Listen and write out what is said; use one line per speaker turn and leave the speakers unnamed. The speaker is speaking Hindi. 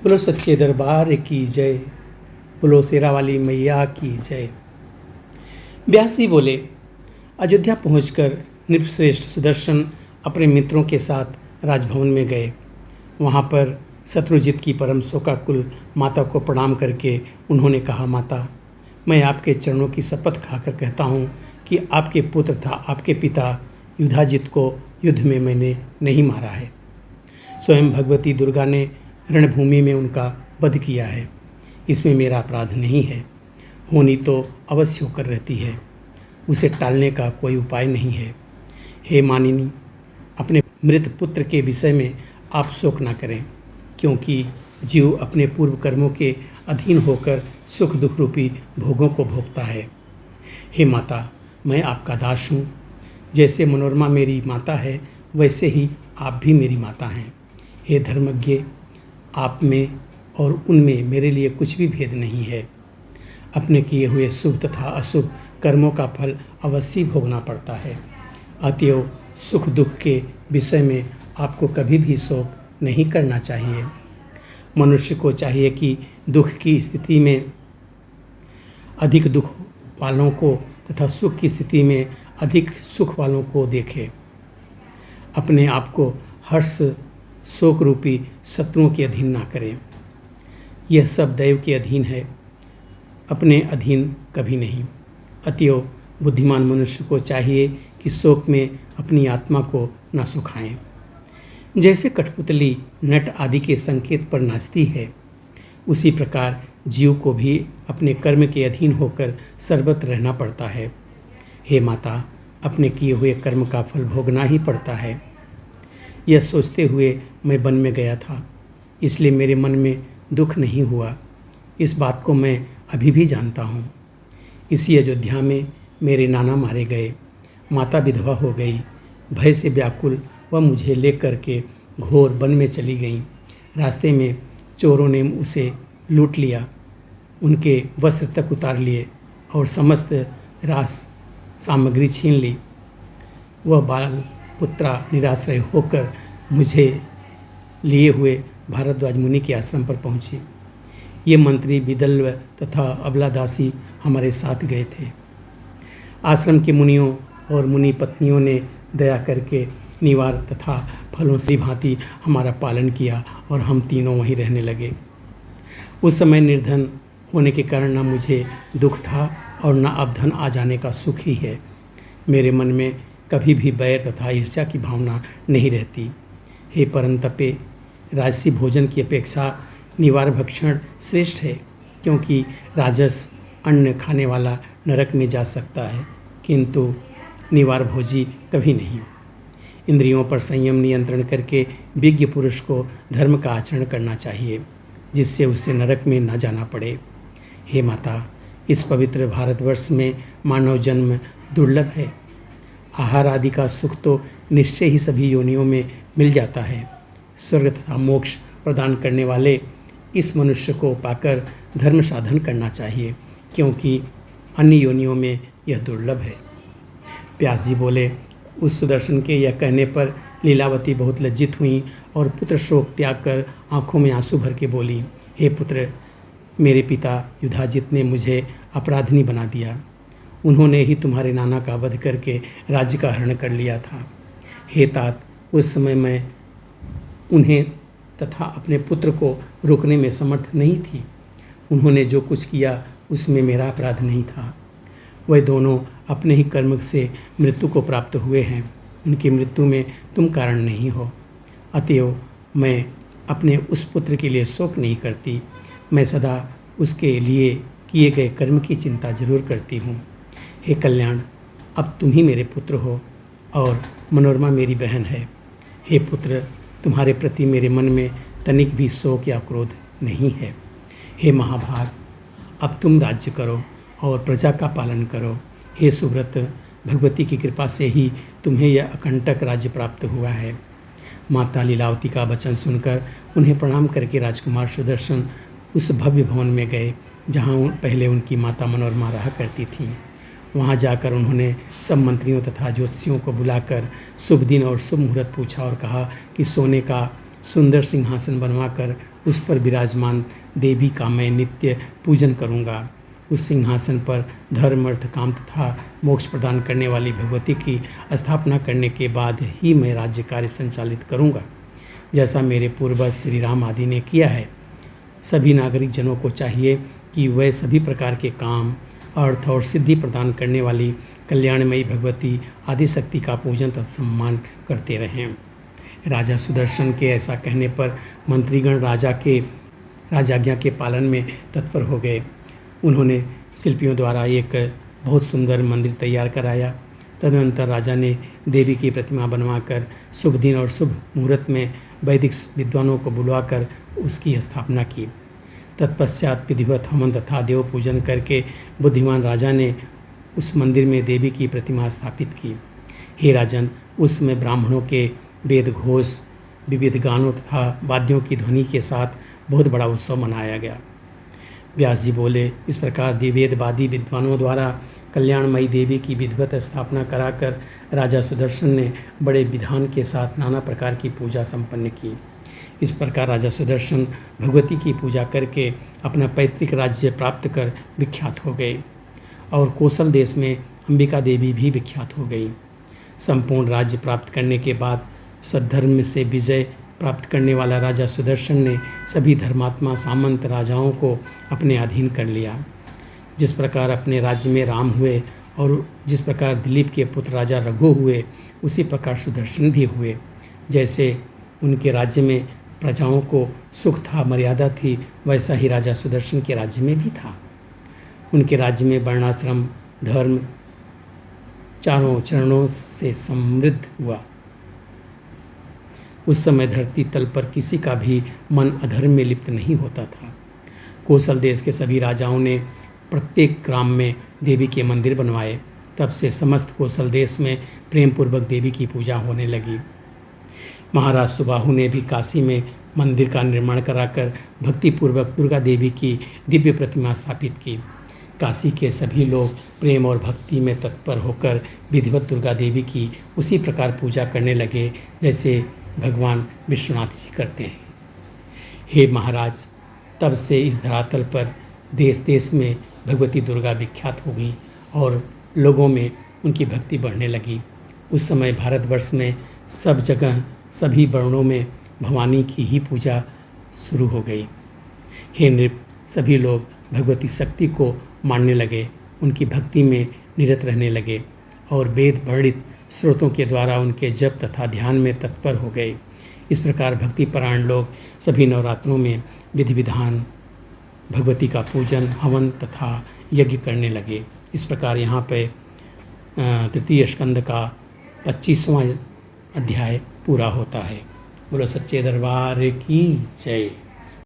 बोलो सच्चे दरबार की जय, बोलो शेरा वाली मैया की जय। व्यास जी बोले, अयोध्या पहुंचकर नृपश्रेष्ठ सुदर्शन अपने मित्रों के साथ राजभवन में गए। वहां पर शत्रुजित की परम शोकाकुल माता को प्रणाम करके उन्होंने कहा, माता, मैं आपके चरणों की शपथ खाकर कहता हूँ कि आपके पुत्र तथा आपके पिता युधाजित को युद्ध में मैंने नहीं मारा है। स्वयं भगवती दुर्गा ने रणभूमि में उनका वध किया है। इसमें मेरा अपराध नहीं है। होनी तो अवश्य होकर रहती है, उसे टालने का कोई उपाय नहीं है। हे मानिनी, अपने मृत पुत्र के विषय में आप शोक न करें, क्योंकि जीव अपने पूर्व कर्मों के अधीन होकर सुख दुख रूपी भोगों को भोगता है। हे माता, मैं आपका दास हूँ। जैसे मनोरमा मेरी माता है, वैसे ही आप भी मेरी माता हैं। हे धर्मज्ञ, आप में और उनमें मेरे लिए कुछ भी भेद नहीं है। अपने किए हुए शुभ तथा अशुभ कर्मों का फल अवश्य भोगना पड़ता है। अतएव सुख दुख के विषय में आपको कभी भी शोक नहीं करना चाहिए। मनुष्य को चाहिए कि दुख की स्थिति में अधिक दुख वालों को तथा सुख की स्थिति में अधिक सुख वालों को देखे। अपने आप को हर्ष शोक रूपी शत्रुओं के अधीन ना करें। यह सब दैव के अधीन है, अपने अधीन कभी नहीं। अतएव बुद्धिमान मनुष्य को चाहिए कि शोक में अपनी आत्मा को न सुखाएं। जैसे कठपुतली नट आदि के संकेत पर नाचती है, उसी प्रकार जीव को भी अपने कर्म के अधीन होकर सर्वत्र रहना पड़ता है। हे माता, अपने किए हुए कर्म का फल भोगना ही पड़ता है। यह सोचते हुए मैं वन में गया था, इसलिए मेरे मन में दुख नहीं हुआ। इस बात को मैं अभी भी जानता हूँ। इसी अयोध्या में मेरे नाना मारे गए, माता विधवा हो गई। भय से व्याकुल वह मुझे लेकर के घोर वन में चली गई। रास्ते में चोरों ने उसे लूट लिया, उनके वस्त्र तक उतार लिए और समस्त रास सामग्री छीन ली। वह बाल पुत्रा निराश्रय होकर मुझे लिए हुए भारद्वाज मुनि के आश्रम पर पहुँची। ये मंत्री विदल्व तथा अबलादासी हमारे साथ गए थे। आश्रम के मुनियों और मुनि पत्नियों ने दया करके निवार तथा फलों से भांति हमारा पालन किया और हम तीनों वहीं रहने लगे। उस समय निर्धन होने के कारण न मुझे दुख था और न अब धन आ जाने का सुख ही है। मेरे मन में कभी भी बैर तथा ईर्ष्या की भावना नहीं रहती। हे परंतपे, राजसी भोजन की अपेक्षा निवार भक्षण श्रेष्ठ है, क्योंकि राजस अन्न खाने वाला नरक में जा सकता है, किंतु निवार भोजी कभी नहीं। इंद्रियों पर संयम नियंत्रण करके विज्ञ पुरुष को धर्म का आचरण करना चाहिए, जिससे उसे नरक में न जाना पड़े। हे माता, इस पवित्र भारतवर्ष में मानव जन्म दुर्लभ है। आहार आदि का सुख तो निश्चय ही सभी योनियों में मिल जाता है। स्वर्ग तथा मोक्ष प्रदान करने वाले इस मनुष्य को पाकर धर्म साधन करना चाहिए, क्योंकि अन्य योनियों में यह दुर्लभ है। व्यास जी बोले, उस सुदर्शन के यह कहने पर लीलावती बहुत लज्जित हुई और पुत्र शोक त्याग कर आँखों में आंसू भर के बोली, हे पुत्र, मेरे पिता युधाजित ने मुझे अपराधिनी बना दिया। उन्होंने ही तुम्हारे नाना का वध करके राज्य का हरण कर लिया था। हे तात, उस समय मैं उन्हें तथा अपने पुत्र को रोकने में समर्थ नहीं थी। उन्होंने जो कुछ किया उसमें मेरा अपराध नहीं था। वह दोनों अपने ही कर्म से मृत्यु को प्राप्त हुए हैं। उनकी मृत्यु में तुम कारण नहीं हो। अतएव मैं अपने उस पुत्र के लिए शोक नहीं करती। मैं सदा उसके लिए किए गए कर्म की चिंता जरूर करती हूँ। हे कल्याण, अब तुम ही मेरे पुत्र हो और मनोरमा मेरी बहन है। हे पुत्र, तुम्हारे प्रति मेरे मन में तनिक भी शोक या क्रोध नहीं है। हे महाभाग, अब तुम राज्य करो और प्रजा का पालन करो। हे सुव्रत, भगवती की कृपा से ही तुम्हें यह अकंटक राज्य प्राप्त हुआ है। माता लीलावती का वचन सुनकर उन्हें प्रणाम करके राजकुमार सुदर्शन उस भव्य भवन में गए जहाँ पहले उनकी माता मनोरमा रहा करती थीं। वहाँ जाकर उन्होंने सब मंत्रियों तथा ज्योतिषियों को बुलाकर शुभ दिन और शुभ मुहूर्त पूछा और कहा कि सोने का सुंदर सिंहासन बनवाकर उस पर विराजमान देवी का मैं नित्य पूजन करूँगा। उस सिंहासन पर धर्म अर्थ काम तथा मोक्ष प्रदान करने वाली भगवती की स्थापना करने के बाद ही मैं राज्य कार्य संचालित करूँगा, जैसा मेरे पूर्वज श्री राम आदि ने किया है। सभी नागरिक जनों को चाहिए कि वे सभी प्रकार के काम, अर्थ और सिद्धि प्रदान करने वाली कल्याणमयी भगवती आदिशक्ति का पूजन तथा सम्मान करते रहें। राजा सुदर्शन के ऐसा कहने पर मंत्रीगण राजाज्ञा के पालन में तत्पर हो गए। उन्होंने शिल्पियों द्वारा एक बहुत सुंदर मंदिर तैयार कराया। तदनंतर राजा ने देवी की प्रतिमा बनवाकर शुभ दिन और शुभ मुहूर्त में वैदिक विद्वानों को बुलवाकर उसकी स्थापना की। तत्पश्चात विधिवत हवन तथा देव पूजन करके बुद्धिमान राजा ने उस मंदिर में देवी की प्रतिमा स्थापित की। हे राजन, उसमें ब्राह्मणों के वेद घोष, विविध गानों तथा वाद्यों की ध्वनि के साथ बहुत बड़ा उत्सव मनाया गया। व्यास जी बोले, इस प्रकार वेदवादी विद्वानों द्वारा कल्याणमयी देवी की विधिवत स्थापना कराकर राजा सुदर्शन ने बड़े विधान के साथ नाना प्रकार की पूजा संपन्न की। इस प्रकार राजा सुदर्शन भगवती की पूजा करके अपना पैतृक राज्य प्राप्त कर विख्यात हो गए और कौशल देश में अंबिका देवी भी विख्यात हो गई। संपूर्ण राज्य प्राप्त करने के बाद सद्धर्म से विजय प्राप्त करने वाला राजा सुदर्शन ने सभी धर्मात्मा सामंत राजाओं को अपने अधीन कर लिया। जिस प्रकार अपने राज्य में राम हुए और जिस प्रकार दिलीप के पुत्र राजा रघु हुए, उसी प्रकार सुदर्शन भी हुए। जैसे उनके राज्य में प्रजाओं को सुख था, मर्यादा थी, वैसा ही राजा सुदर्शन के राज्य में भी था। उनके राज्य में वर्णाश्रम धर्म चारों चरणों से समृद्ध हुआ। उस समय धरती तल पर किसी का भी मन अधर्म में लिप्त नहीं होता था। कौशल देश के सभी राजाओं ने प्रत्येक ग्राम में देवी के मंदिर बनवाए। तब से समस्त कौशल देश में प्रेम पूर्वक देवी की पूजा होने लगी। महाराज सुबाहु ने भी काशी में मंदिर का निर्माण कराकर भक्तिपूर्वक दुर्गा देवी की दिव्य प्रतिमा स्थापित की। काशी के सभी लोग प्रेम और भक्ति में तत्पर होकर विधिवत दुर्गा देवी की उसी प्रकार पूजा करने लगे जैसे भगवान विश्वनाथ जी करते हैं। हे महाराज, तब से इस धरातल पर देश देश में भगवती दुर्गा विख्यात हो गई और लोगों में उनकी भक्ति बढ़ने लगी। उस समय भारतवर्ष में सब जगह सभी वर्णों में भवानी की ही पूजा शुरू हो गई। हे नृप, सभी लोग भगवती शक्ति को मानने लगे, उनकी भक्ति में निरत रहने लगे और वेद वर्णित स्रोतों के द्वारा उनके जप तथा ध्यान में तत्पर हो गए। इस प्रकार भक्तिपरायण लोग सभी नवरात्रों में विधि विधान भगवती का पूजन, हवन तथा यज्ञ करने लगे। इस प्रकार यहाँ पे तृतीय स्कंद का 25वां अध्याय पूरा होता है। बोलो सच्चे दरबार की जय।